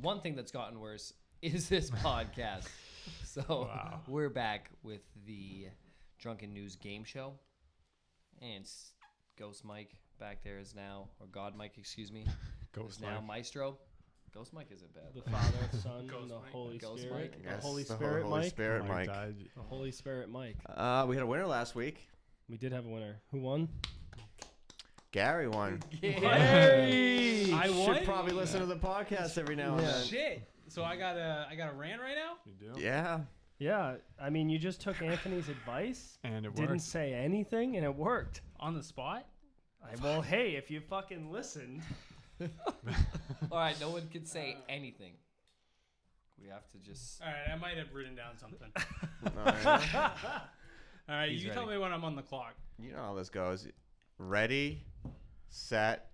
one thing that's gotten worse is this podcast. So we're back with the Drunken News game show. And Ghost Mike back there is now, or God Mike, excuse me, Ghost is now Mike. Maestro. Ghost Mike isn't bad. The Father, Son, Ghost and the Mike. Holy Ghost Spirit. Mike. The Yes, Holy the Spirit Holy Mike. Spirit Mike. Died. The Holy Spirit Mike. We had a winner last week. We did have a winner. Who won? Gary won. Hey! I won. Should probably listen to the podcast every now and then. Shit. So I got a rant right now. You do? Yeah. Yeah, I mean, you just took Anthony's advice, And it didn't worked. say anything, and it worked. On the spot. Well, hey, if you fucking listened. All right, no one can say anything. We have to just... All right, I might have written down something. All right. All right, He's you tell ready. me when I'm on the clock. You know how this goes. Ready, set,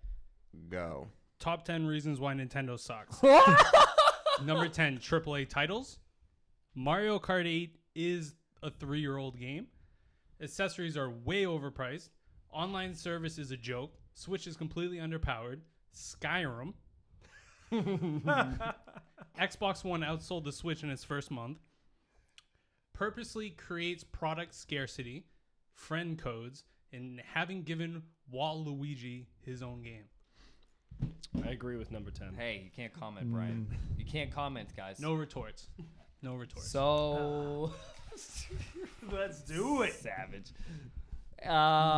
go. Top 10 reasons why Nintendo sucks. Number 10, AAA titles. Mario Kart 8 is a 3-year-old game. Accessories are way overpriced. Online service is a joke. Switch is completely underpowered. Skyrim. Xbox One outsold the Switch in its first month. Purposely creates product scarcity, friend codes, and having given Waluigi his own game. I agree with number 10. Hey, you can't comment, Brian. You can't comment, guys. No retorts. No retorts. So... Let's do it. Savage.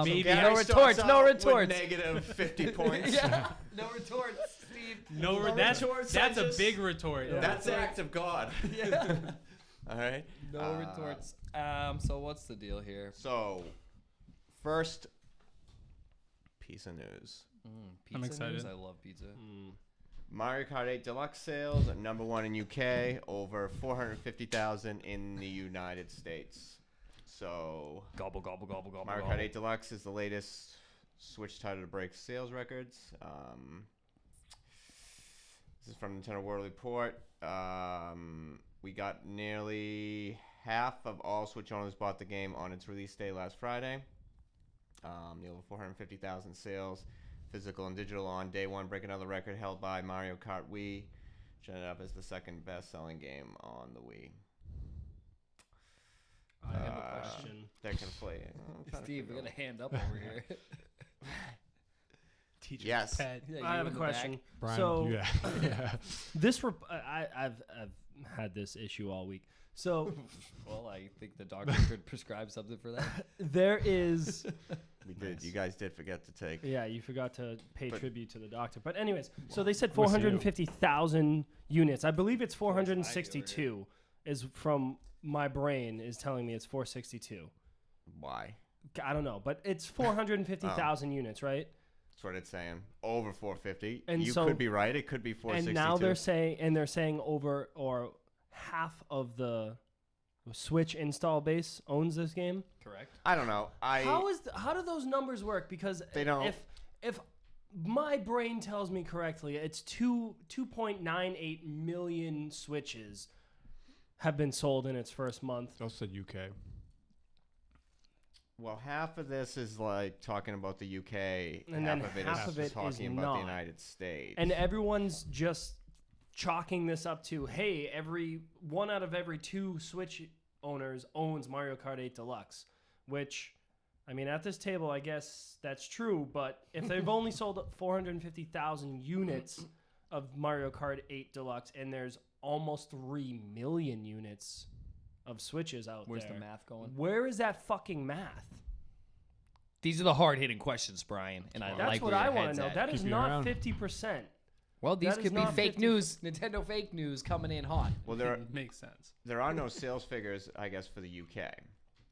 Maybe Gary no starts retorts, no out with retorts. negative 50 points. Yeah, no retorts, Steve. that's retorts, a just- big retort. That's the act of God. Yeah. All right. No retorts. So what's the deal here? So, first piece of news. Pizza I'm excited. news? I love pizza. Mario Kart 8 Deluxe sales are number one in UK, over 450,000 in the United States. So, Gobble, gobble, gobble, gobble, Mario gobble. Kart 8 Deluxe is the latest Switch title to break sales records. This is from Nintendo World Report. We got nearly half of all Switch owners bought the game on its release day last Friday. Over 450,000 sales, physical and digital on day one, break another record held by Mario Kart Wii, which ended up as the second best-selling game on the Wii. I have a question. They're conflating. Steve, we got a hand up over here. Teacher's Yes. pet. Yeah, I you have a in the back. question. Brian, So yeah. this I've had this issue all week. So Well, I think the doctor could prescribe something for that. there is We did. You guys did forget to take. yeah, you forgot to pay But- tribute to the doctor. But anyways, so they said We'll see you. 450,000 units. I believe it's 462 is from my brain is telling me it's 462. Why? I don't know, but it's 450,000 units, right? That's what it's saying. Over 450. And you so- could be right. It could be 462. And now they're saying over or half of the Switch install base owns this game. Correct. I don't know. How do those numbers work? Because They don't- if my brain tells me correctly, it's 2.98 million Switches have been sold in its first month. Those said UK. Well, half of this is like talking about the UK, And half then of it half is of it talking is about not. the United States. And everyone's just chalking this up to, hey, one out of every 2 Switch owners owns Mario Kart 8 Deluxe, which, I mean, at this table, I guess that's true, but if they've only sold 450,000 units of Mario Kart 8 Deluxe and there's almost 3 million units of Switches out Where's there. the math going? Where is that fucking math? These are the hard-hitting questions, Brian, and I That's like what where I your want head's to know. at. That is Keep you not around. 50%. Well, these that is could be not fake 50 news. Nintendo fake news coming in hot. well, Makes sense. there are no sales figures, I guess, for the UK.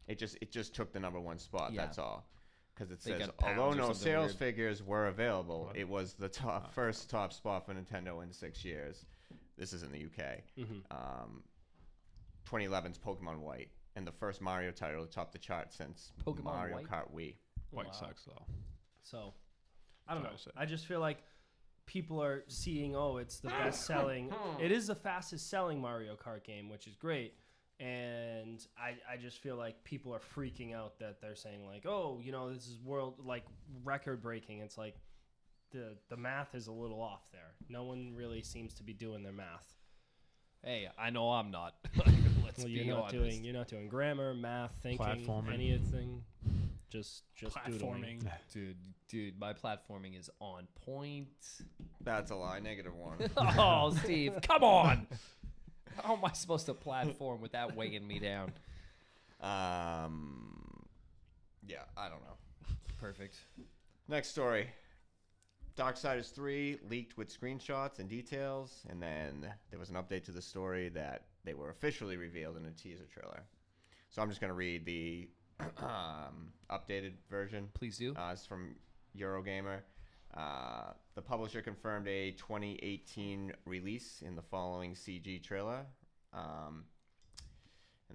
It just took the number one spot. Yeah. That's all. Because it They says, got pounds although or no something sales weird. figures were available, it was the first top spot for Nintendo in 6 years. This is in the UK. 2011's Pokemon White, and the first Mario title to top the chart since Pokemon Mario White? Kart Wii. White sucks though. So, I don't know. That's what I said. I just feel like people are seeing, it's the best selling. It is the fastest selling Mario Kart game, which is great. And I just feel like people are freaking out that they're saying like, this is record breaking. It's like, the math is a little off there. No one really seems to be doing their math. Hey, I know I'm not. Let's Well, be you're not honest. doing grammar, math, thinking, Platforming. anything. Just doodling. Platforming. Dude, my platforming is on point. That's a lie. -1. Oh, Steve, come on. How am I supposed to platform without weighing me down? Yeah, I don't know. Perfect. Next story. Darksiders 3 leaked with screenshots and details, and then there was an update to the story that they were officially revealed in a teaser trailer. So I'm just going to read the updated version. Please do. It's from Eurogamer. The publisher confirmed a 2018 release in the following CG trailer. And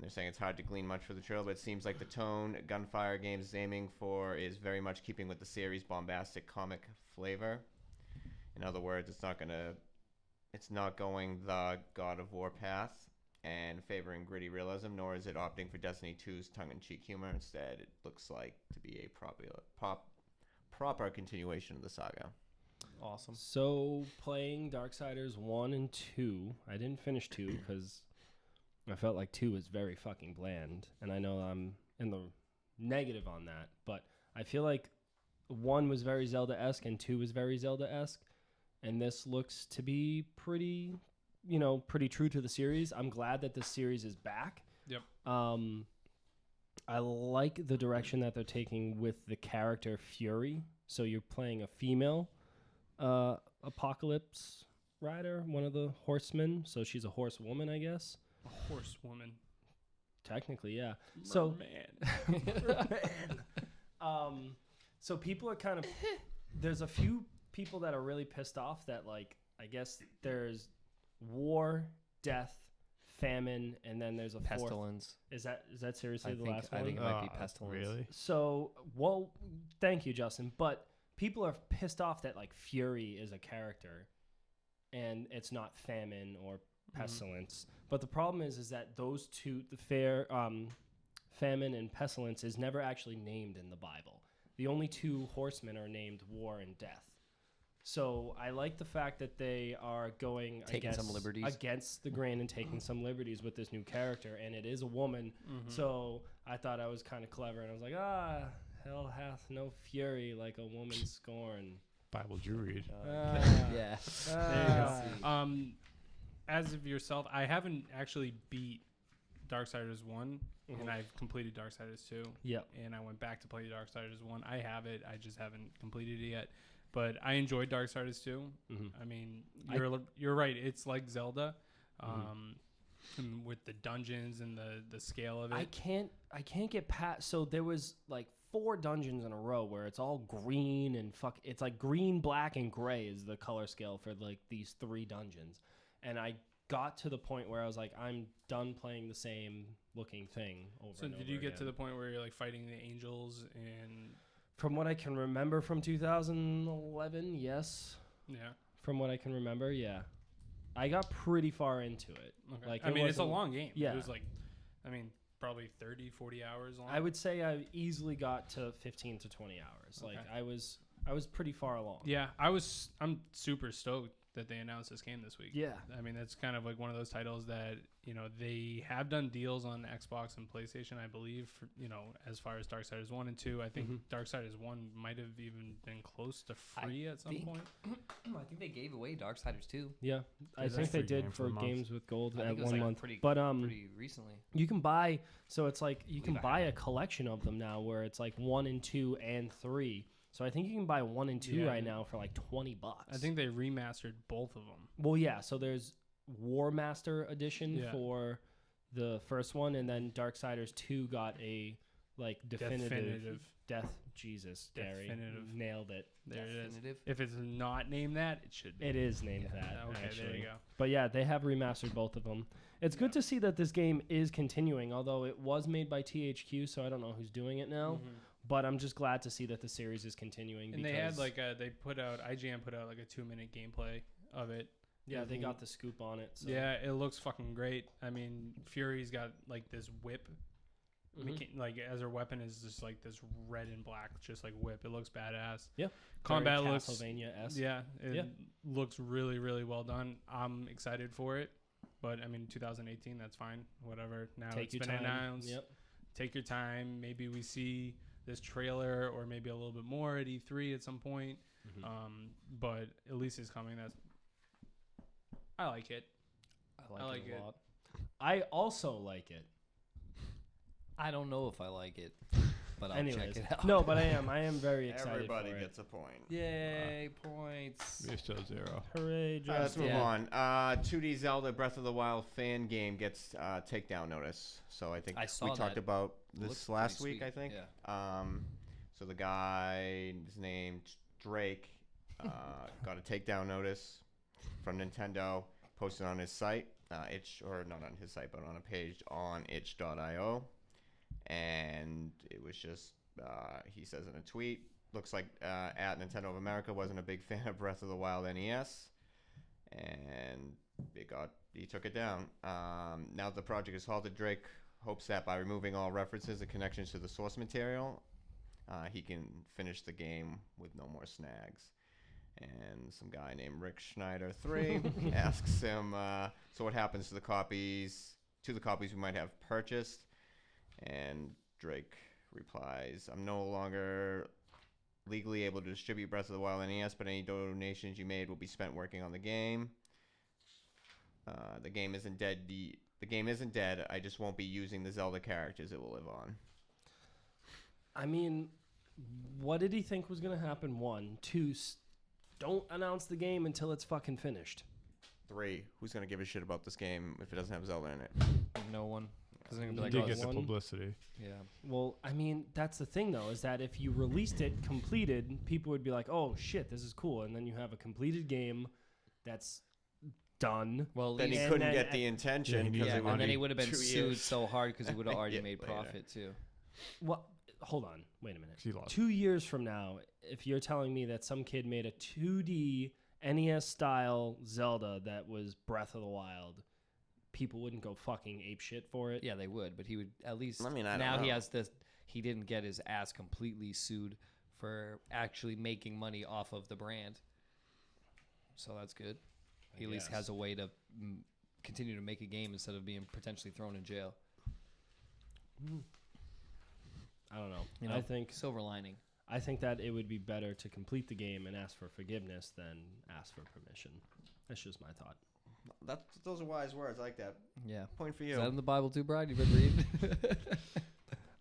they're saying it's hard to glean much for the trailer, but it seems like the tone Gunfire Games is aiming for is very much keeping with the series' bombastic comic flavor. In other words, it's not going the God of War path and favoring gritty realism, nor is it opting for Destiny 2's tongue-in-cheek humor. Instead, it looks like to be a proper continuation of the saga. Awesome. So playing Darksiders 1 and 2, I didn't finish 2 because I felt like 2 was very fucking bland, and I know I'm in the negative on that, but I feel like 1 was very Zelda-esque and 2 was very Zelda-esque, and this looks to be pretty true to the series. I'm glad that this series is back. Yep. I like the direction that they're taking with the character Fury. So you're playing a female apocalypse rider, one of the horsemen. So she's a horsewoman, I guess. A horsewoman. Technically, yeah. So Man. So people are kind of there's a few people that are really pissed off that, like, I guess there's war, death, famine, and then there's a fourth. Pestilence. Is that seriously I the think, last one? I think it might be pestilence. Really? So, well, thank you, Justin. But people are pissed off that, like, Fury is a character and it's not famine or pestilence. But the problem is that those two, famine and pestilence, is never actually named in the Bible. The only two horsemen are named war and death. So I like the fact that they are Taking some liberties. against the grain and taking some liberties with this new character, and it is a woman. So I thought I was kind of clever, and I was like, hell hath no fury like a woman scorn. Bible did you read? Yeah. Ah. As of yourself, I haven't actually beat Darksiders 1, Mhm. and I've completed Darksiders 2. Yep. And I went back to play Darksiders 1. I have it. I just haven't completed it yet. But I enjoyed Darksiders 2. Mhm. I mean, you're right. It's like Zelda, and with the dungeons and the scale of it. I can't get past. So there was like 4 dungeons in a row where it's all green and it's like green, black, and gray is the color scale for like these 3 dungeons, and I got to the point where I was like, I'm done playing the same looking thing over. So and did over you get to again. the point where you're like fighting the angels and? From what I can remember from 2011, yes. Yeah. From what I can remember, yeah. I got pretty far into it. Okay. Like, I it mean, it's a wasn't- long game. Yeah. It was like, probably 30, 40 hours long. I would say I easily got to 15 to 20 hours. Okay. Like, I was pretty far along. Yeah, I'm super stoked that they announced this game this week. Yeah. I mean, that's kind of like one of those titles that, they have done deals on Xbox and PlayStation, I believe, for, as far as Darksiders 1 and 2. I think Darksiders 1 might have even been close to free at some think- point. I think they gave away Darksiders 2. Yeah. I Is think that they free did game for for a month? games with gold I at think it was 1 like month. pretty recently. You can buy, so it's like you can Believe I buy have a collection of them now where it's like 1 and 2 and 3. So I think you can buy 1 and 2 Yeah. right now for like $20. I think they remastered both of them. Well, yeah. So there's War Master Edition Yeah. for the first one, and then Darksiders 2 got a like definitive death. Jesus, Gary, Definitive. nailed it. There it is. Definitive. If it's not named that, it should be. It is named Yeah. that. Okay, actually. there you go. But yeah, they have remastered both of them. It's good to see that this game is continuing, although it was made by THQ, so I don't know who's doing it now. But I'm just glad to see that the series is continuing. And they had like IGN put out like a 2-minute gameplay of it. yeah, they got the scoop on it. So. Yeah, it looks fucking great. I mean, Fury's got like this whip like as her weapon is just like this red and black, just like whip. It looks badass. Yeah. Combat Very looks Castlevania-esque. Yeah, it Yeah. looks really, really well done. I'm excited for it, but I mean, 2018, that's fine. Whatever. Now Take it's your been time. announced. Yep. Take your time. Maybe we see this trailer, or maybe a little bit more at E3 at some point. But at least it's coming. I like it. I like it a lot. I also like it. I don't know if I like it, but I'll Anyways, check it out. no, but I am very excited. Everybody for gets a point. Yay, points. You're still 0. it. Hooray, All right, let's move Yeah. on. 2D Zelda Breath of the Wild fan game gets takedown notice. So I think I saw we talked that. about Looks this pretty last week, sweet. I think. Yeah. So the guy is named Drake got a takedown notice from Nintendo, posted on his site, or not on his site, but on a page on itch.io. And it was just, he says in a tweet, looks like at Nintendo of America wasn't a big fan of Breath of the Wild NES, and he took it down. Now the project is halted. Drake hopes that by removing all references and connections to the source material, he can finish the game with no more snags. And some guy named Rick Schneider 3 asks him, so what happens to the copies we might have purchased? And Drake replies, I'm no longer legally able to distribute Breath of the Wild NES, but any donations you made will be spent working on the game. The game isn't dead. The game isn't dead. I just won't be using the Zelda characters. It will live on. I mean, what did he think was going to happen? 1, 2, don't announce the game until it's fucking finished. 3, who's going to give a shit about this game if it doesn't have Zelda in it? No one. Because they're You gonna be did like, get the one. publicity. yeah. Well, I mean, that's the thing, though, is that if you released it completed, people would be like, oh, shit, this is cool. And then you have a completed game that's done. Well, at Then he least, couldn't then get the intention Yeah, because yeah, it would and then be he would have been 2 sued years. so hard because he would have already Yeah, made later. profit too. Well, hold on. Wait a minute. He lost. 2 years from now, if you're telling me that some kid made a 2D NES-style Zelda that was Breath of the Wild, people wouldn't go fucking ape shit for it. Yeah, they would, but he would at least. I mean, I don't now he know. has this. He didn't get his ass completely sued for actually making money off of the brand. So that's good. He at least guess. has a way to continue to make a game instead of being potentially thrown in jail. I don't know. You know, I think silver lining. I think that it would be better to complete the game and ask for forgiveness than ask for permission. That's just my thought. Those are wise words. I like that. Yeah. Point for Is you. that in the Bible too, Brian? You've been reading?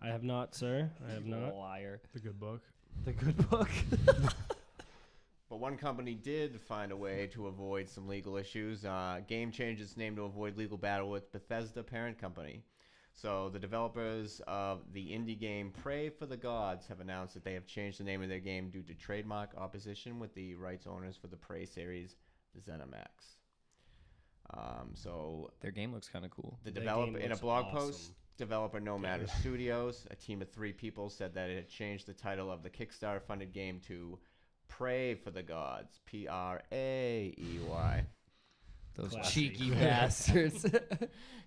I have not, sir. I have not. Liar. The good book. The good book. But one company did find a way to avoid some legal issues. Game changed its name to avoid legal battle with Bethesda parent company. So the developers of the indie game Pray for the Gods have announced that they have changed the name of their game due to trademark opposition with the rights owners for the Prey series, ZeniMax. So Their game looks kind of cool. the That developer game in a looks blog awesome. post, developer No Matter Studios, a team of 3 people, said that it had changed the title of the Kickstarter-funded game to Pray for the Gods, Praey, Those Classy. cheeky bastards.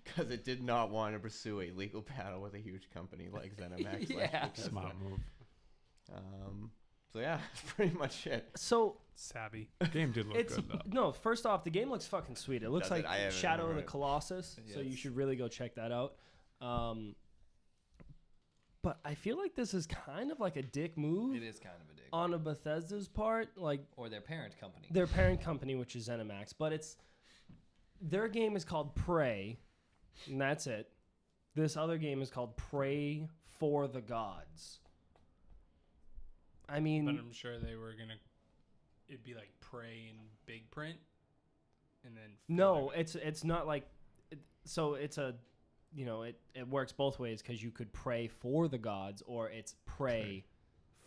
because it did not want to pursue a legal battle with a huge company like ZeniMax. Yeah. Like Bethesda. Smart move. So yeah, that's pretty much it. So Savvy. Game did look it's good though. no. First off, the game looks fucking sweet. It looks Does it? like I haven't Shadow of the heard it. Colossus. So you Yes. should really go check that out. But I feel like this is kind of like a dick move It is kind of a dick. on a Bethesda's part. Like Or their parent company. their parent company, which is ZeniMax, but it's their game is called Prey, and that's it. This other game is called Pray for the Gods. I mean, But I'm sure they were gonna. It'd be like Prey in big print, and then no, it's not like. So it's a, you know, it works both ways because you could pray for the gods or it's pray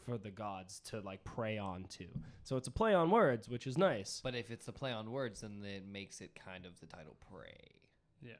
for the gods to like pray on to. So it's a play on words, which is nice. But if it's a play on words, then it makes it kind of the title Prey. Yeah.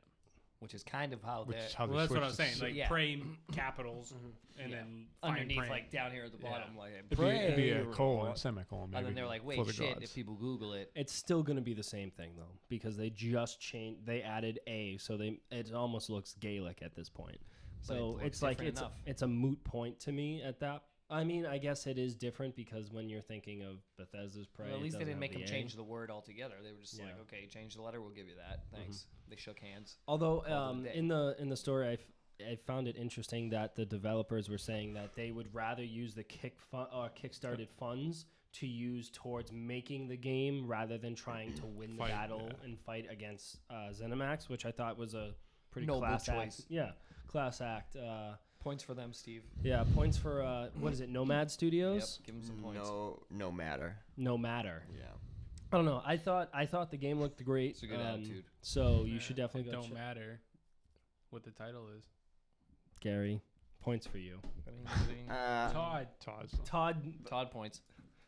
Which is kind of how Which they're is how Well, they that's what I switched was it. saying. Like yeah. Prey capitals, and Yeah. then fine underneath, print. like down here at the bottom, like It'd be a Prey. colon, semicolon, maybe. And then they're like, for wait, the shit, gods. if people Google it. It's still going to be the same thing though, because they just changed. They added a, so it almost looks Gaelic at this point. But it So looks it's like different enough. it's a moot point to me at that. I mean, I guess it is different because when you're thinking of Bethesda's Prey, Well, at it least they doesn't didn't have make them the A. change the word altogether. They were just like, Yeah. okay, change the letter, we'll give you that. Thanks. They shook hands. Although Called it a day. in the story, I found it interesting that the developers were saying that they would rather use the kickstarted funds to use towards making the game rather than trying to win the Fight, battle yeah. and fight against ZeniMax, which I thought was a pretty Noble class choice. act. Yeah, class act. Points for them, Steve. Yeah, points for what is it? Nomad Yep, Studios. give them some points. No matter. No matter. Yeah. I don't know. I thought the game looked great. It's a good attitude. So you should definitely It go. don't matter what the title is. Gary, points for you. Todd. Todd's. Todd points.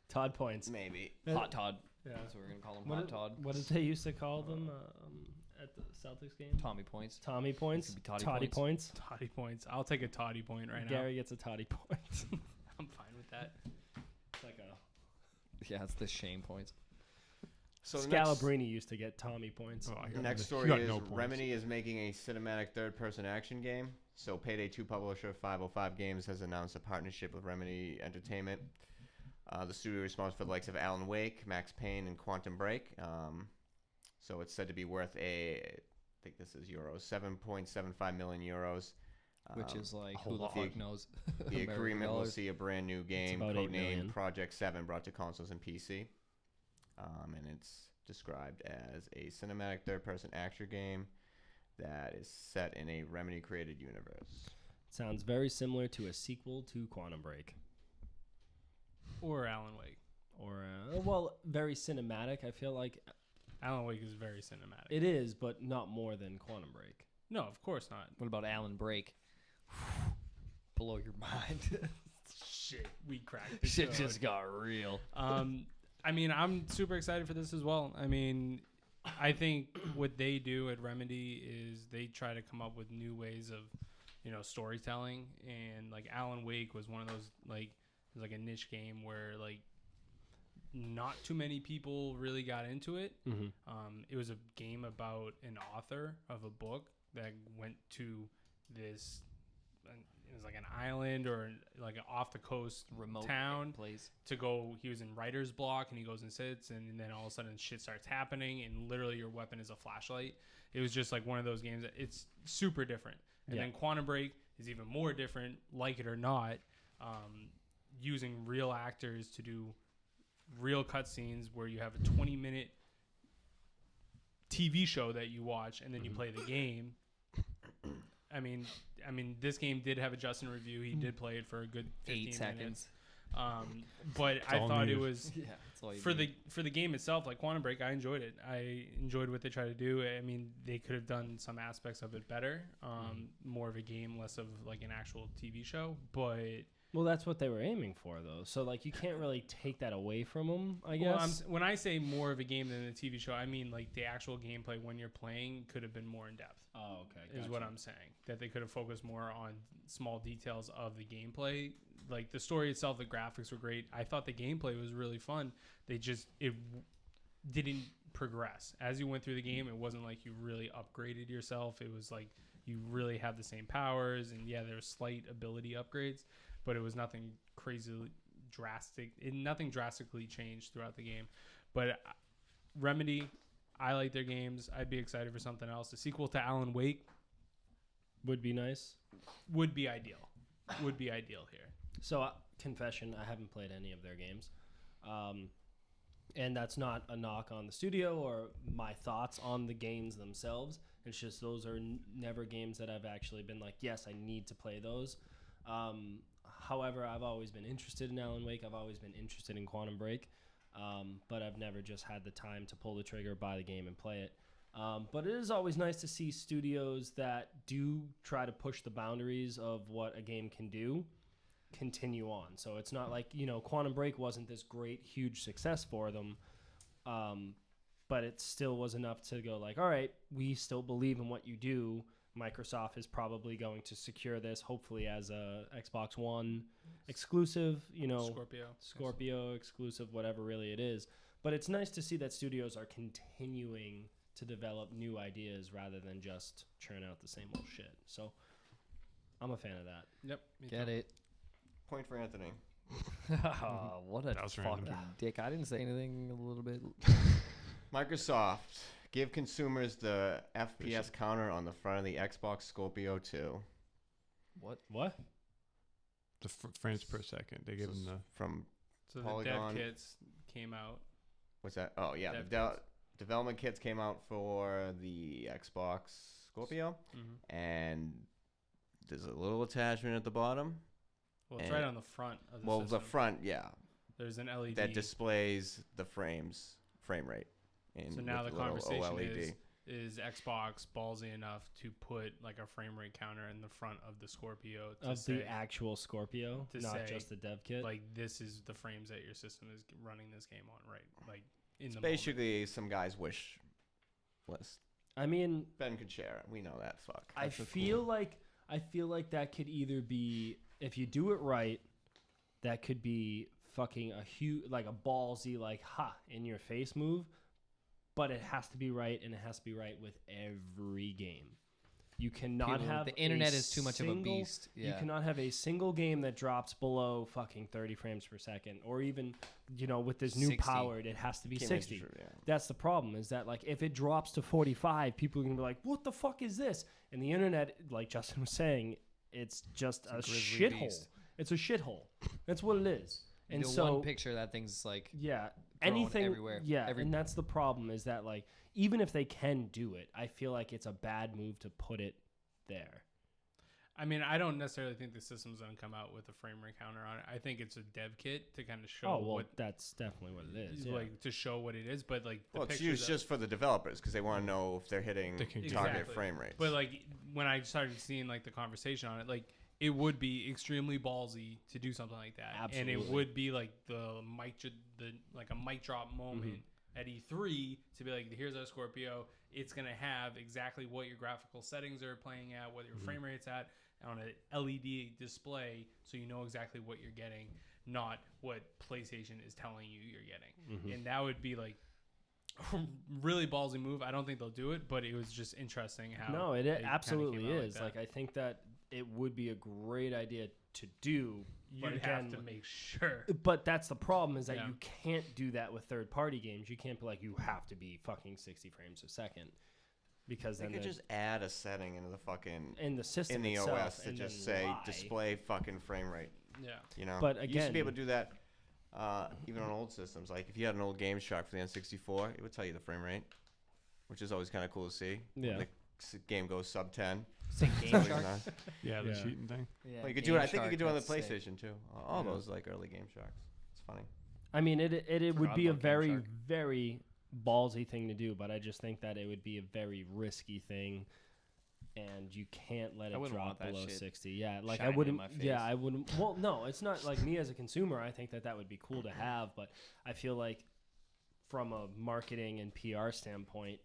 Todd points. Maybe. Hot Todd. Yeah. That's what we're gonna call him. What Hot did- Todd. What did they used to call them at the Celtics game? Tommy points. Tommy points. Could be Toddy Toddy points. points. Toddy points. I'll take a toddy point right Gary gets a toddy point. now. I'm fine with that. It's like a Yeah, it's the shame points. So the next, Scalabrini used to get Tommy points. Oh, I the got next you story got is no points. Remedy is making a cinematic third-person action game. So Payday 2 publisher 505 Games has announced a partnership with Remedy Entertainment. The studio responsible for the likes of Alan Wake, Max Payne, and Quantum Break. So it's said to be worth I think this is euros, 7.75 million euros. Which is like, whole who the lot. fuck knows? The American agreement will dollars. see a brand new game, about 8 million. codenamed Project 7, brought to consoles and PC. And it's described as a cinematic third-person action game that is set in a Remedy-created universe. Sounds very similar to a sequel to Quantum Break, Or Alan Wake. or well, very cinematic. I feel like Alan Wake is very cinematic. it is, but not more than Quantum Break. No, of course not. What about Alan Break? Blow your mind. Shit, we cracked the Shit code. just got real. I mean, I'm super excited for this as well. I mean, I think what they do at Remedy is they try to come up with new ways of, storytelling. And like Alan Wake was one of those, like, it was like a niche game where like not too many people really got into it. Mm-hmm. It was a game about an author of a book that went to this. It was like an island or like an off the coast Remote town place. to go. He was in writer's block and he goes and sits, and then all of a sudden shit starts happening, and literally your weapon is a flashlight. It was just like one of those games that it's super different. And Yeah. then Quantum Break is even more different, like it or not, using real actors to do real cutscenes where you have a 20-minute TV show that you watch and then you play the game. I mean, this game did have a Justin review. He did play it for a good 15 8 seconds. minutes. But I all thought it needed. was Yeah, that's all you for need. the game itself, like Quantum Break. I enjoyed it. I enjoyed what they tried to do. I mean, they could have done some aspects of it better. More of a game, less of like an actual TV show. But Well, that's what they were aiming for, though. So like you can't really take that away from them, I guess. well, when I say more of a game than a TV show, I mean like the actual gameplay when you're playing could have been more in depth. Oh, okay. Is what I'm saying. That they could have focused more on small details of the gameplay. Like the story itself, the graphics were great. I thought the gameplay was really fun. Didn't progress. As you went through the game, it wasn't like you really upgraded yourself. It was like you really have the same powers, and yeah, there were slight ability upgrades, but it was nothing crazily drastic. Nothing drastically changed throughout the game. But Remedy, I like their games. I'd be excited for something else. A sequel to Alan Wake Would be nice. would be ideal. Would be ideal here. So, confession, I haven't played any of their games. And that's not a knock on the studio or my thoughts on the games themselves. It's just those are never games that I've actually been like, yes, I need to play those. However, I've always been interested in Alan Wake. I've always been interested in Quantum Break. But I've never just had the time to pull the trigger, buy the game, and play it. But it is always nice to see studios that do try to push the boundaries of what a game can do continue on. So it's not like, Quantum Break wasn't this great, huge success for them. But it still was enough to go like, all right, we still believe in what you do. Microsoft is probably going to secure this, hopefully as a Xbox One exclusive, Scorpio exclusive, whatever really it is. But it's nice to see that studios are continuing to develop new ideas rather than just churn out the same old shit. So I'm a fan of that. Yep. me Get too. it? Point for Anthony. Oh, what a That was random. fucking dick. I didn't say anything a little bit. Microsoft, give consumers the FPS counter on the front of the Xbox Scorpio 2. What? The frames per second. They give them the. From, So the Polygon. dev kits came out. what's that? Oh, yeah. Dev The development kits came out for the Xbox Scorpio. Mm-hmm. And there's a little attachment at the bottom. Well, it's And- right on the front of the Well, system. the front, yeah. There's an LED. That displays the frame rate. So now the with a little conversation OLED. is Xbox ballsy enough to put like a frame rate counter in the front of the Scorpio to Of say, the actual Scorpio, to not say, just the dev kit. like, this is the frames that your system is running this game on, right? Like in It's the basically some guy's wish list. I mean, Ben could share it. We know that. Fuck. I That's so feel cool. like that could either be, if you do it right, that could be fucking a huge, like a ballsy, like in your face move, but it has to be right, and it has to be right with every game. You cannot People- have the internet a is too much of a single- beast. You Yeah. cannot have a single game that drops below fucking 30 frames per second, or even, with this new 60. powered, it has to be Can't make 60. sure, yeah. That's the problem, is that like if it drops to 45, people are gonna be like, "What the fuck is this?" And the internet, like Justin was saying, it's just a grizzly shithole. beast. It's a shithole. That's what it is. And The so, one picture, that thing's like yeah, growing anything everywhere. Yeah, Every- and that's the problem, is that like even if they can do it, I feel like it's a bad move to put it there. I mean, I don't necessarily think the system's gonna come out with a frame rate counter on it. I think it's a dev kit to kind of show what that's definitely what it is. Yeah. like to show what it is. But like the Well, it's pictures used of- just for the developers because they want to know if they're hitting They can target Exactly. frame rates. But like when I started seeing like the conversation on it, like it would be extremely ballsy to do something like that, and it Absolutely. would be like a mic drop moment Mm-hmm. at E3 to be like, here's our Scorpio. It's gonna have exactly what your graphical settings are playing at, what your Mm-hmm. frame rate's at on an LED display, so you know exactly what you're getting, not what PlayStation is telling you you're getting, Mm-hmm. and that would be like. Really ballsy move. I don't think they'll do it, but it was just interesting how. No, it they kinda absolutely came out is. that. Like I think that it would be a great idea to do. But You'd again, have to make sure. But that's the problem, is that Yeah. you can't do that with third-party games. You can't be like, you have to be fucking 60 frames a second, because they then could just add a setting into the fucking in the system in the itself, OS to and just then say lie. display fucking frame rate. Yeah. You know, But you used to be again- able to do that even on old systems. Like if you had an old Game Shark for the N64, it would tell you the frame rate, which is always kind of cool to see. When Yeah. the game goes sub 10. Say It's Game always Shark. nice. Yeah, the Yeah. cheating thing. Yeah, Well, you could Game do it. I think you Shark, could do it on the that's sick. PlayStation too. All Yeah. those like early Game Sharks. It's funny. I mean, it would Forgot be a about Game very, Shark. very ballsy thing to do, but I just think that it would be a very risky thing, and you can't let I it wouldn't drop want that below shit 60. Yeah, like I shining in wouldn't. my face. Yeah, I wouldn't. Well, no, it's not like me as a consumer. I think that would be cool to have, but I feel like from a marketing and PR standpoint,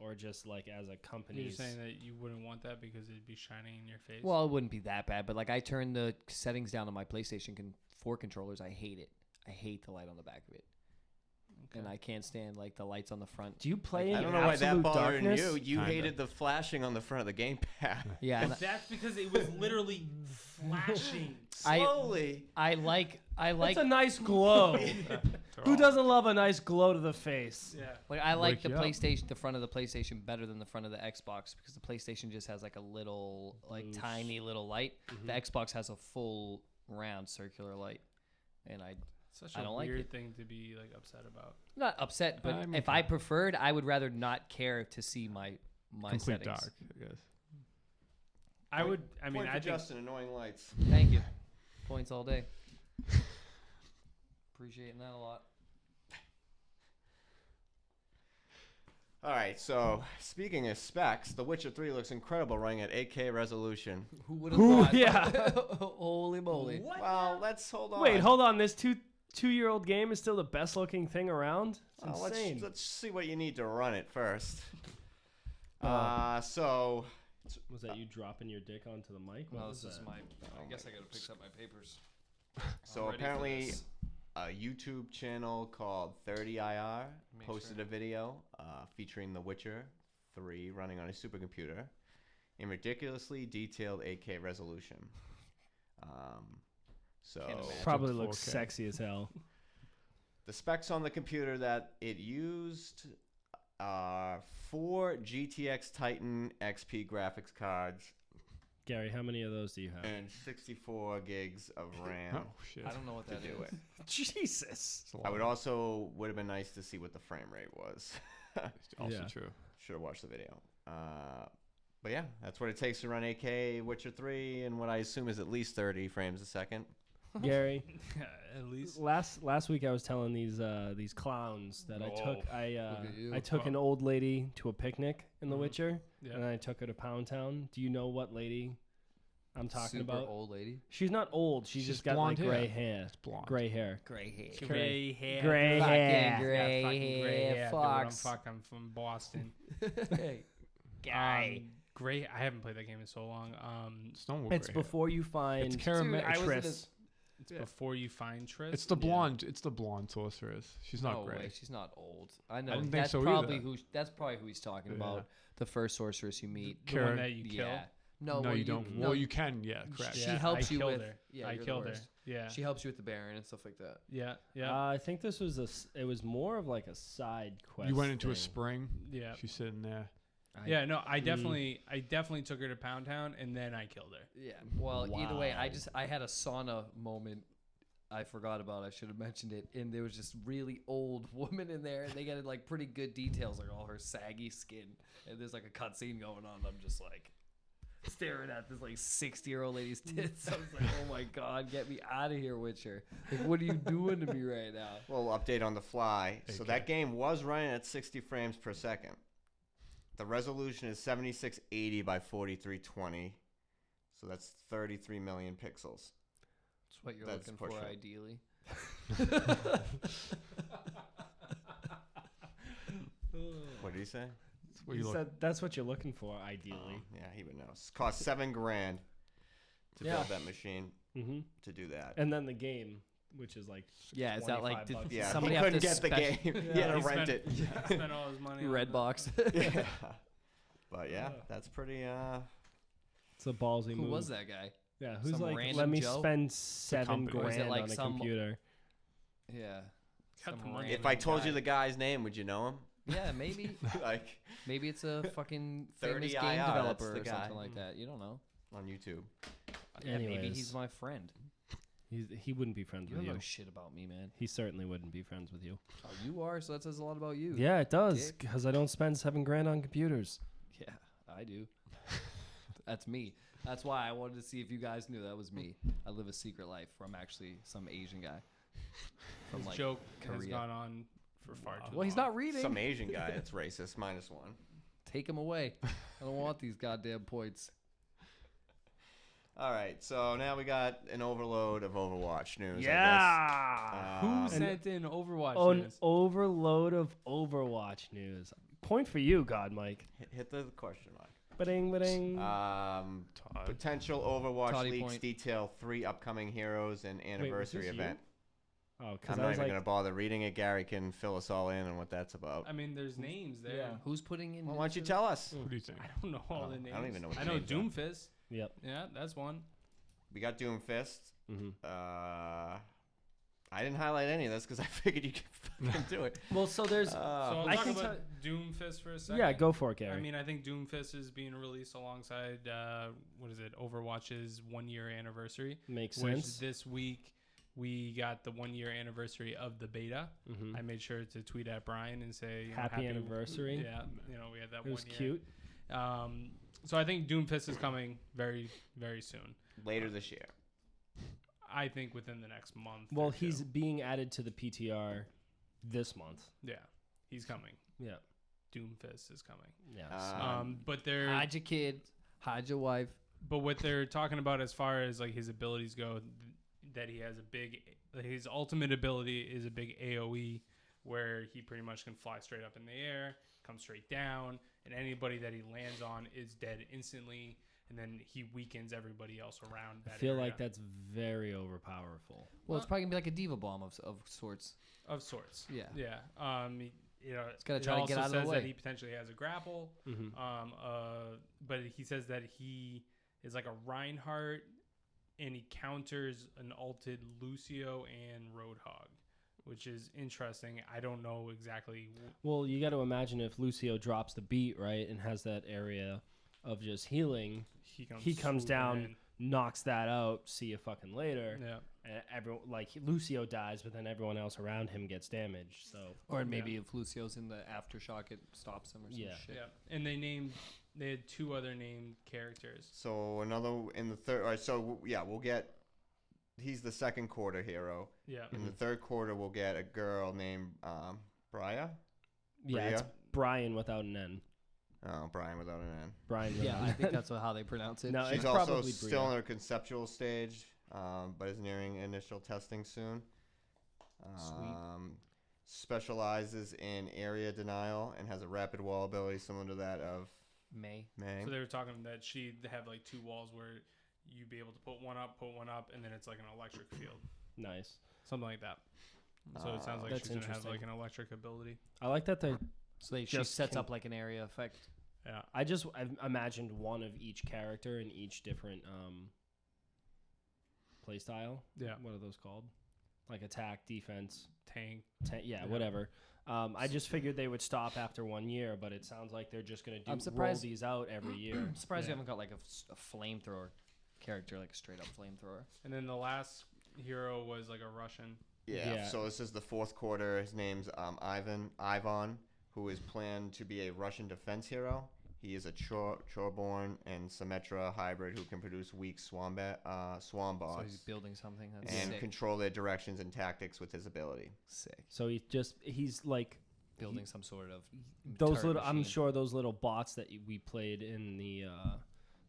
or just like as a company, You're saying that you wouldn't want that because it'd be shining in your face. Well, it wouldn't be that bad, but like I turn the settings down on my PlayStation 4 controllers. I hate it. I hate the light on the back of it, and I can't stand like the lights on the front. do you play I in don't know why that absolute bothered darkness? you. You Kinda. hated the flashing on the front of the gamepad. Yeah, and that's because it was literally flashing. Slowly. I like It's a nice glow. Who doesn't love a nice glow to the face? Yeah. like I like Wake the you up. PlayStation, the front of the PlayStation better than the front of the Xbox, because the PlayStation just has like a little, like Loose. tiny little light. The Xbox has a full round circular light, and I Such I a don't like weird it. thing to be like upset about. not upset, but I'm if okay. I preferred, I would rather not care to see my Complete settings. dark, I guess. I would. I mean, Point I for think. Justin, annoying lights. Thank you. Points all day. Appreciating that a lot. All right, so speaking of specs, The Witcher 3 looks incredible running at 8K resolution. Who would have Who- thought? yeah. Holy moly. Well, let's hold on. Wait, hold on. This two-year-old game is still the best-looking thing around. It's Well, insane. let's see what you need to run it first. Uh, So Was that you dropping your dick onto the mic? What No, was this is that? my. Oh I guess my I gotta pick up my papers. So I'm ready for apparently this. a YouTube channel called 30IR Make posted sure. a video featuring The Witcher 3 running on a supercomputer. in ridiculously detailed 8K resolution. So Can't imagine. Probably looks 4K. sexy as hell. the specs on the computer that it used are 4 GTX Titan XP graphics cards Gary, how many of those do you have? and 64 gigs of RAM. Oh shit. I don't know what to that do is. it. Jesus. It's a I would lot. also would have been nice to see what the frame rate was. It's also Yeah. true. Should have watched the video. But yeah, that's what it takes to run 8K Witcher 3 and what I assume is at least 30 frames a second. Gary, At least. last week I was telling these clowns that I took Look at you. I took an old lady to a picnic in The Mhm. Witcher, Yeah. and I took her to Pound Town. Do you know what lady I'm talking Super about? old lady. She's not old. She's She's just got like blonde gray hair. hair. It's blonde. Gray hair. Gray hair. Gray hair. Gray Fucking hair. gray fucking gray hair, hair. fox. Dude, I'm from Boston. Hey, guy. Gray. I haven't played that game in so long. It's normal. It's gray hair. before you find It's caramel. Dude, I was in Triss. this- It's Yeah. before you find Triss. It's the Yeah. blonde. It's the blonde sorceress. She's not no gray. way, she's not old. I know. didn't think That's so probably either. that's probably who he's talking Yeah. about. The first sorceress you meet. The one Karen. that you kill. Yeah. No, No, well, you don't. No, Well, you can. Yeah, correct. She Yeah, helps I you killed with. her. Yeah, I you're the killed her. worst. Yeah. She helps you with the Baron and stuff like that. Yeah. Yeah. I think this was it was more of like a side quest. You went into a thing. spring. Yeah. She's sitting there. Yeah, no, I definitely took her to Pound Town and then I killed her. Yeah. Well, either way, Wow. I had a sauna moment. I forgot about. I should have mentioned it. And there was just really old woman in there, and they got like pretty good details, like all her saggy skin. And there's like a cutscene going on. And I'm just like staring at this like 60-year-old lady's tits. I was like, oh my god, get me out of here, Witcher! Like, what are you doing to me right now? Well, update on the fly. So Okay. that game was running at 60 frames per second. The resolution is 7680 by 4320. So that's 33 million pixels. That's what you're That's looking for, pushing it. ideally. What did he say? That's what He you look. said that's what you're looking for, ideally. Yeah, he would know. Cost $7,000 to Yeah. build that machine Mm-hmm. to do that. And then the game, which is like Yeah, is that like 25 did bucks. Yeah, somebody he have couldn't to get the spec- game. He had to He rent spent- it. Spent all his money on Red the- box? Yeah. But yeah, that's pretty. It's a ballsy Who move. was that guy? Yeah, who's Some like, random let me Joe? spend $7 company. Or is it grand like on a some- computer. Yeah. Got Some the money. random If I told you guy. the guy's name, would you know him? Yeah, maybe. Like Maybe it's a fucking 30 famous game IR, that's developer the or guy. something like that. You don't know. on YouTube. Yeah, maybe Anyways. he's my friend. He wouldn't be friends You with don't you. know shit about me, man. He certainly wouldn't be friends with you. Oh, you are, so that says a lot about you. Yeah, it does, Dick. because I don't spend $7 grand on computers. Yeah, I do. That's me. That's why I wanted to see if you guys knew that was me. I live a secret life where I'm actually some Asian guy. From This like joke has Korea. gone on for far too long. Well, he's not reading. Some Asian guy that's racist, -1. Take him away. I don't want these goddamn points. All right, so now we got an overload of Overwatch news. Yeah. Who I guess. sent in Overwatch An news? overload of Overwatch news. Point for you, God, Mike. Hit the question mark. Ba-ding, ba-ding. Todd. Potential Overwatch Toddy leaks point. detail 3 upcoming heroes and anniversary this you? event. Oh, I'm because not I was even like, gonna bother reading it. Gary can fill us all in on what that's about. I mean, there's names there. Yeah. Who's putting in? Well, why don't you news? tell us? What do you think? I don't know all Oh, the I names. don't even know what the I know names are. Doomfist. yep. Yeah, that's one. We got Doomfist. Mm-hmm. I didn't highlight any of this because I figured you could fucking do it. Well, so there's. So I'll I talk can about Doomfist for a second. yeah, go for it, Gary. I mean, I think Doomfist is being released alongside what is it? Overwatch's 1-year anniversary. Makes Which sense. this week we got the 1-year anniversary of the beta. Mm-hmm. I made sure to tweet at Brian and say you know, Happy anniversary. Yeah, we had that It was 1 year. cute. So I think Doomfist is coming very, very soon. Later this year. I think within the next month. Well, or two. he's being added to the PTR this month. Yeah, he's coming. Yeah. Doomfist is coming. Yeah. But they're Hide your kid. Hide your wife. but what they're talking about as far as like his abilities go, that he has his ultimate ability is a big AOE where he pretty much can fly straight up in the air, come straight down, and anybody that he lands on is dead instantly, and then he weakens everybody else around that I feel area. like that's very overpowerful. Well, it's probably gonna be like a diva bomb of sorts. Of sorts. Yeah. Yeah. It's gotta try to get out of the says way. that he potentially has a grapple. Mhm. But he says that he is like a Reinhardt, and he counters an ulted Lucio and Roadhog, which is interesting. I don't know exactly. Well, you got to imagine if Lucio drops the beat, right, and has that area of just healing, he comes swooping down, in. knocks that out, see you fucking later. Yeah. And everyone, like, Lucio dies, but then everyone else around him gets damaged. So Or maybe if Lucio's in the aftershock, it stops him or some Yeah. shit. Yeah. And they had 2 other named characters. So another in the third. All right, so yeah, we'll get. He's the second quarter hero. Yeah. In the third quarter, we'll get a girl named Bria. yeah, it's Bria? Brian without an N. Oh, Brian without an N. Brian. Yeah, I without- think that's how they pronounce it. No, She's it's also probably still Bria. in her conceptual stage, but is nearing initial testing soon. Specializes in area denial and has a rapid wall ability similar to that of May. May. So they were talking that they have like 2 walls where you'd be able to put one up, and then it's like an electric field, Nice. something like that. So it sounds like That's she's gonna have interesting. like an electric ability. I like that they. So she Just sets can- up like an area effect. Yeah. I've imagined one of each character in each different play style. Yeah. What are those called? Like attack, defense, Tank. yeah, Yeah. whatever. I just figured they would stop after 1 year, but it sounds like they're just gonna I'm roll surprised- these out every year. I'm surprised Yeah. you haven't got like a flamethrower character, like a straight up flamethrower. And then the last hero was like a Russian. Yeah. Yeah. So this is the fourth quarter. His name's Ivan, who is planned to be a Russian defense hero. He is a Chorborn and Symmetra hybrid who can produce weak swan So bots he's building something that's and sick. control their directions and tactics with his ability. Sick. So he's like Building some sort of those turret little. I'm machine. sure those little bots that we played in the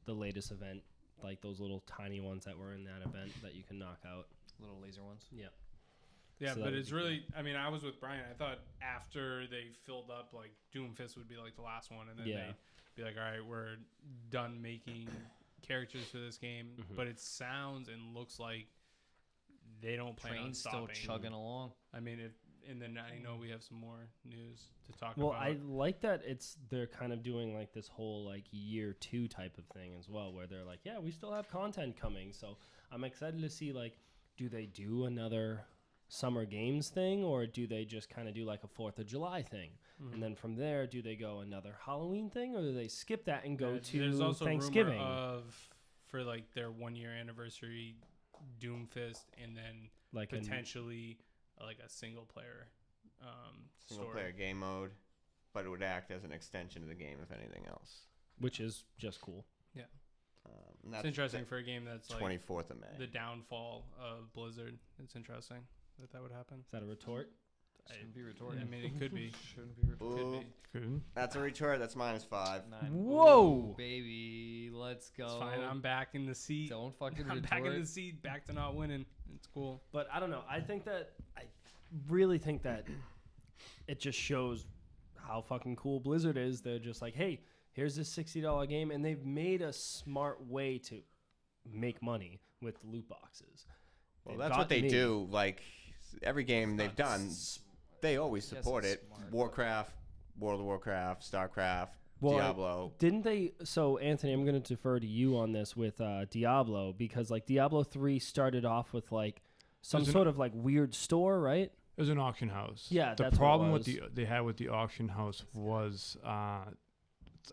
latest event, like those little tiny ones that were in that event that you can knock out. Little laser ones. Yeah. Yeah, So that but would it's be really. I mean, I was with Brian. I thought after they filled up, like Doomfist would be like the last one, and then Yeah. they'd be like, "All right, we're done making characters for this game." Mhm. But it sounds and looks like they don't plan on Train's still stopping. chugging along. I mean, and then I know we have some more news to talk Well, about. I like that they're kind of doing like this whole like year 2 type of thing as well, where they're like, yeah, we still have content coming. So I'm excited to see like, do they do another summer games thing, or do they just kind of do like a 4th of July thing? Mhm. And then from there, do they go another Halloween thing, or do they skip that and go There's to also Thanksgiving? rumor of for like their 1-year anniversary, Doomfist, and then like potentially like a single player Single story. player game mode, but it would act as an extension of the game if anything else. which is just cool. And It's interesting for a game that's like 24th of May. the downfall of Blizzard. It's interesting that would happen. Is that a retort? Shouldn't be I retorted. mean, it could be. Shouldn't be retorted. Ooh, Could be. Good. that's a retort. That's -5. 9. Whoa! Ooh, baby, let's go. It's fine. I'm back in the seat. Don't fucking I'm back in the retort. seat. Back to not winning. It's cool. But I don't know. I really think that it just shows how fucking cool Blizzard is. They're just like, hey, here's this $60 game, and they've made a smart way to make money with the loot boxes. Well, They've that's what got they me. do. Like every game they've done, they always Yes, support it's it. smart, but- Warcraft, World of Warcraft, StarCraft, Well, Diablo. Didn't they? So, Anthony, I'm going to defer to you on this with Diablo, because like Diablo 3 started off with like some There's an- sort of like weird store, right? It was an auction house. Yeah, the that's what it problem with was. they had with the auction house was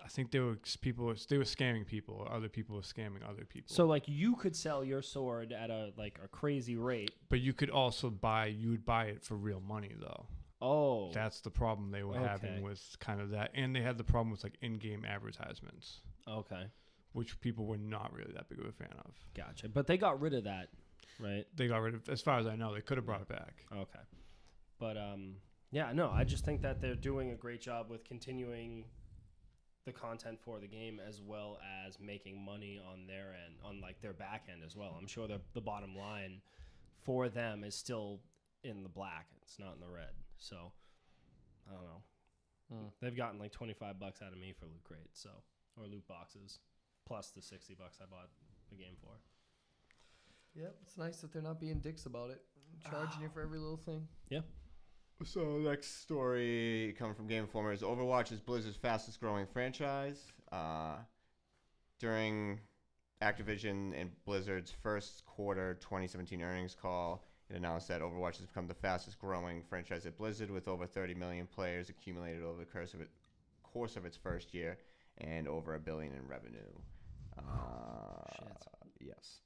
I think they were scamming people, or other people were scamming other people. So like you could sell your sword at a crazy rate. but you could also you would buy it for real money though. Oh, That's the problem they were Okay. having with kind of that, and they had the problem with like in-game advertisements, okay. which people were not really that big of a fan of. Gotcha. But they got rid of that, right? They got rid of, as far as I know, they could have brought it back. Okay. But yeah, no, I just think that they're doing a great job with continuing the content for the game, as well as making money on their end, on like their back end as well. I'm sure the bottom line for them is still in the black. It's not in the red. So I don't know. Hmm. They've gotten like $25 out of me for loot crates, so, or loot boxes, plus the $60 I bought the game for. Yep, it's nice that they're not being dicks about it. Charging you for every little thing. So next story coming from Game Informer is Overwatch is Blizzard's fastest growing franchise. During Activision and Blizzard's first quarter 2017 earnings call, it announced that Overwatch has become the fastest growing franchise at Blizzard with over 30 million players accumulated over the course of its first year and over $1 billion in revenue. Shit. Yes.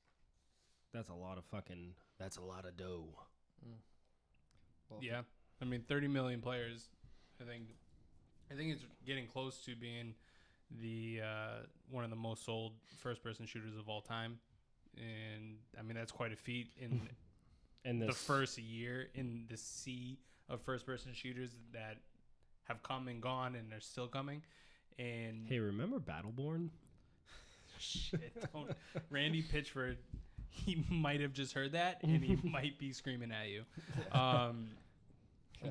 That's a lot of dough. Well, Yeah, I mean 30 million players. I think it's getting close to being the one of the most sold first-person shooters of all time, and I mean that's quite a feat in And the first year in the sea of first-person shooters that have come and gone, and they're still coming. And Hey, remember Battleborn? shit, don't Randy Pitchford. He might have just heard that, and he might be screaming at you.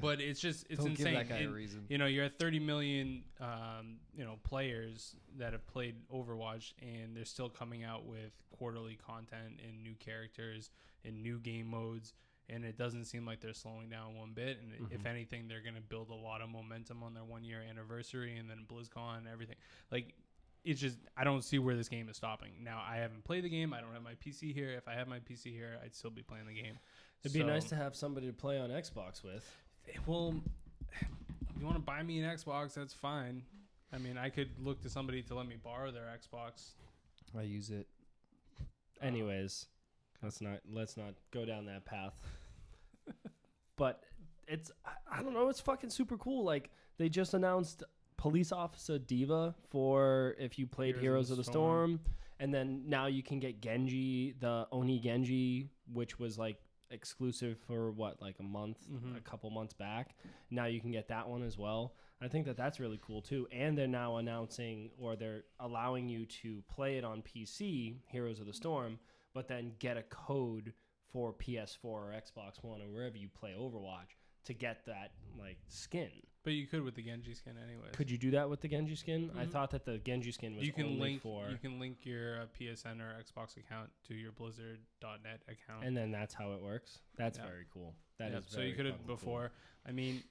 But it's Don't insane. give that guy a reason. You know, you're at 30 million, players that have played Overwatch, and they're still coming out with quarterly content and new characters and new game modes, and it doesn't seem like they're slowing down one bit. And if anything, they're going to build a lot of momentum on their 1-year anniversary and then BlizzCon and everything. Like, it's just, I don't see where this game is stopping. Now, I haven't played the game. I don't have my PC here. If I had my PC here, I'd still be playing the game. It'd be nice to have somebody to play on Xbox with. Well, if you want to buy me an Xbox, that's fine. I mean, I could look to somebody to let me borrow their Xbox. I use it. Anyways, let's not go down that path. But I don't know, it's fucking super cool. Like, they just announced Police Officer Diva for if you played Heroes of the Storm, and then now you can get Genji, the Oni Genji, which was like exclusive for a couple months back. Now you can get that one as well. I think that's really cool too. And they're now announcing, or they're allowing you to play it on PC, Heroes of the Storm, but then get a code for PS4 or Xbox One or wherever you play Overwatch to get that like skin. But you could with the Genji skin anyways. Could you do that with the Genji skin? I thought that the Genji skin was you can only link for... You can link your PSN or Xbox account to your Blizzard.net account. And then that's how it works. That's Yeah. very cool. That is so you could have fucking before. cool. I mean,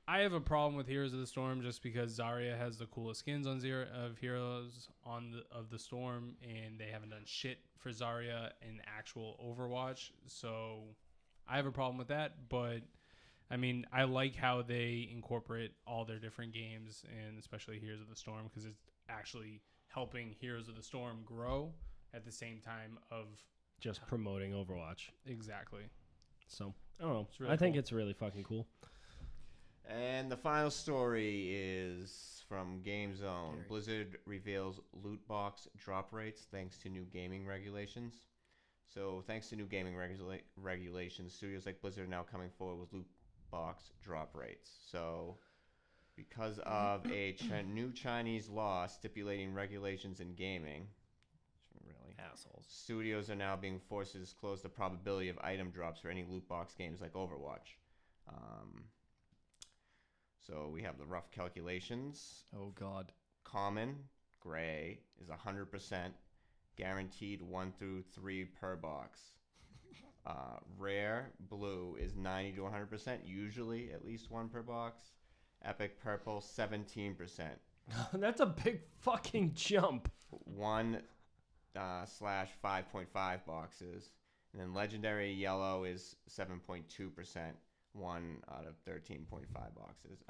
I have a problem with Heroes of the Storm just because Zarya has the coolest skins on Heroes of the Storm, and they haven't done shit for Zarya in actual Overwatch. So I have a problem with that, but I mean, I like how they incorporate all their different games, and especially Heroes of the Storm, because it's actually helping Heroes of the Storm grow at the same time of Just promoting Overwatch. exactly. So, I don't know. It's really I think cool. it's really fucking cool. And the final story is from Game Zone. Gary. Blizzard reveals loot box drop rates thanks to new gaming regulations. So, thanks to new gaming regulations, studios like Blizzard are now coming forward with loot box drop rates. So, because of a new Chinese law stipulating regulations in gaming, really, Assholes. studios are now being forced to disclose the probability of item drops for any loot box games like Overwatch. So we have the rough calculations. Oh, God. Common, gray, is 100%, guaranteed 1 through 3 per box. Rare, blue, is 90 to 100%, usually at least 1 per box. Epic, purple, 17%. That's a big fucking jump. 1 slash 5.5 boxes. And then legendary, yellow, is 7.2%. 1 out of 13.5 boxes.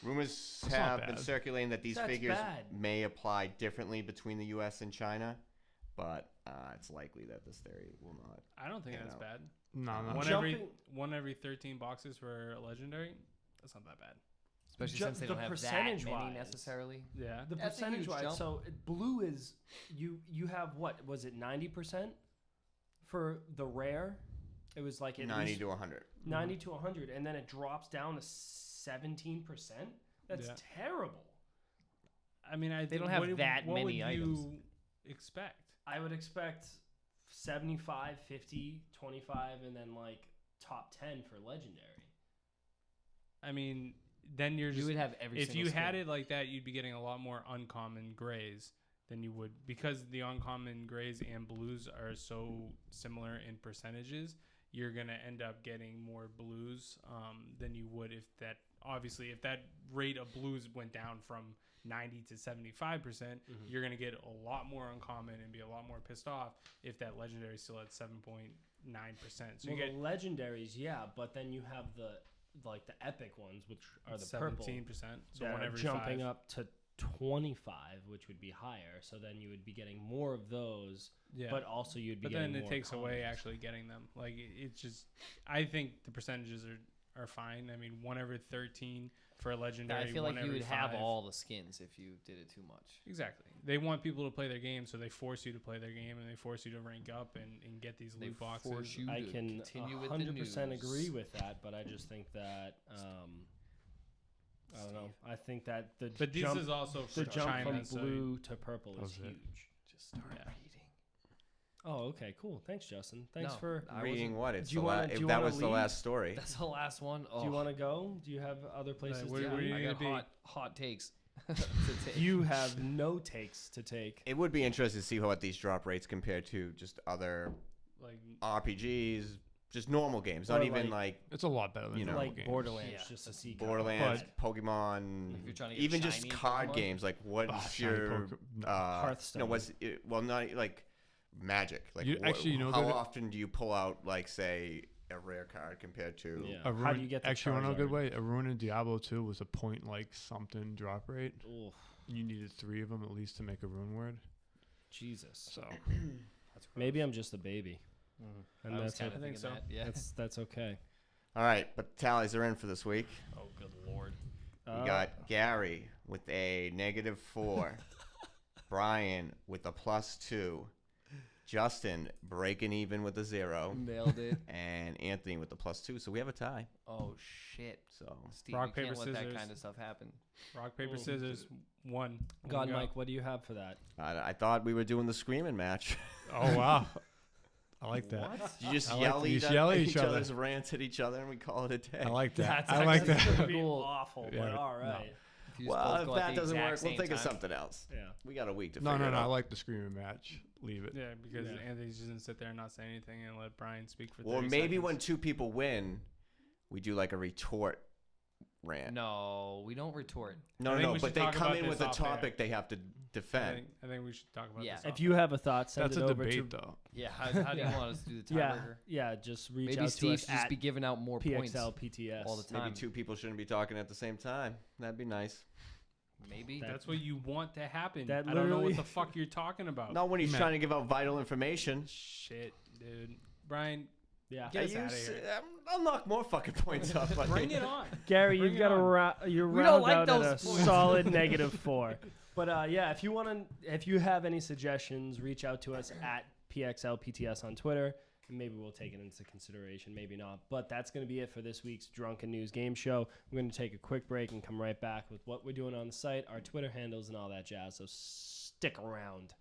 Rumors That's have not been bad. circulating that these That's figures bad. may apply differently between the U.S. and China, but it's likely that this theory will not. I don't think Yeah, that's no. bad. No. One every 13 boxes for a legendary. That's not that bad. Especially Ju- since they the don't have that percentage-wise. many necessarily. Yeah. The That's a huge percentage wise, jump. so blue is you have what was it 90% for the rare? It was like at 90 least to 100. 90 to 100, and then it drops down to 17%. That's Yeah. terrible. I mean, They don't have that what many would items. you expect? I would expect 75, 50, 25, and then like top 10 for legendary. I mean, then you're You just would have every if single you had skin. it like that, you'd be getting a lot more uncommon grays than you would because the uncommon grays and blues are so similar in percentages. you're gonna end up getting more blues than you would if that rate of blues went down from 90 to 75%. You're gonna get a lot more uncommon and be a lot more pissed off if that legendary is still at 7.9%. So Well, you get the legendaries, yeah, but then you have the epic ones, which are the 17%. So that one are every jumping 5. up to 25, which would be higher. So then you would be getting more of those, Yeah. but also you'd be But getting then more it takes away commons. actually getting them. Like it's just, I think the percentages are fine. I mean, 1 every 13 for a legendary. I feel 1 like you every would have 5. all the skins if you did it too much. Exactly. They want people to play their game, so they force you to play their game and they force you to rank up and get these They loot boxes. force you I to can continue with the 100% news. agree with that, but I just think that I don't know. I think that the But this jump, is also for the jump China, from so blue to purple is That was it. huge. Just start Yeah. reading. Oh, okay, cool. Thanks, Justin. Thanks No, for. I Reading what? It's Do you the wanna- do if you that wanna was the leave? last story. That's the last one. Oh, Do you want to go? Do you have other places where- to where be? do I you got be? hot takes to take. You have no takes to take. It would be interesting to see what these drop rates compare to just other like RPGs, just normal games, not Or even like- It's a lot better than You know, normal Like games. Borderlands, Yeah. just to see. Borderlands, But- Pokemon, If you're trying to get even just shiny card Pokemon. games. Like, what's Oh, shiny your Poke- Hearthstone. No, what's it, well, not like Magic. Like, You- actually, you know, how there- often do you pull out, like, say, a rare card compared to? Yeah. A How do Rune- you get the actually, you know a good Charizard? way? A Rune in Diablo 2 was a point like something drop rate. Oof, You needed 3 of them at least to make a rune word. Jesus. So Maybe I'm just a baby, and I was that's kind okay. of think thinking so. that. Yeah. That's okay. All right, but tallies are in for this week. Oh, good lord. We got Gary with a -4, Brian with a +2, Justin breaking even with a 0, Nailed it. and Anthony with the +2. So we have a tie. Oh shit. So Steve, Rock, you can't paper, let that scissors. kind of stuff happen. rock paper Oh. scissors 1. God, Go. Mike, what do you have for that? I thought we were doing the screaming match. oh wow, I like that. You just I like yell, to just each, yell at each each other. other's rants at each other, and we call it a day. I like that. That's I like actually that. gonna be Cool. awful, but Yeah, all no. right. If you just Well, both if go at that the doesn't exact work, we'll same think of time. something else. Yeah. We got a week to No, figure no, it no. I out. like the screaming match. Leave it. Yeah, because Yeah. Anthony's just gonna sit there and not say anything and let Brian speak for 30 Or maybe seconds. when 2 people win, we do like a retort rant. No, we don't retort. No, I think no, we but should they talk come about in with this a off air. topic they have to defend. I think we should talk about Yeah. this. If off you air. have a thought, send That's it a over debate, to though. Yeah, how do you want us to do the yeah, tiebreaker? yeah. Just reach Maybe out Steve to us should just at be giving out more points PXLPTS. all the time. Maybe 2 people shouldn't be talking at the same time. That'd be nice. Maybe. That's what you want to happen. That I don't know literally- what the fuck you're talking about. Not when he's Man. trying to give out vital information. Shit, dude. Brian, Yeah. Get us You outta s- here. I'll knock more fucking points up. buddy. bring it on. Gary, Bring you've it got on. you're We round don't like out at a those points. solid -4. But yeah, if you have any suggestions, reach out to us at PXLPTS on Twitter, and maybe we'll take it into consideration, maybe not. But that's going to be it for this week's Drunken News Game Show. We're going to take a quick break and come right back with what we're doing on the site, our Twitter handles, and all that jazz. So stick around.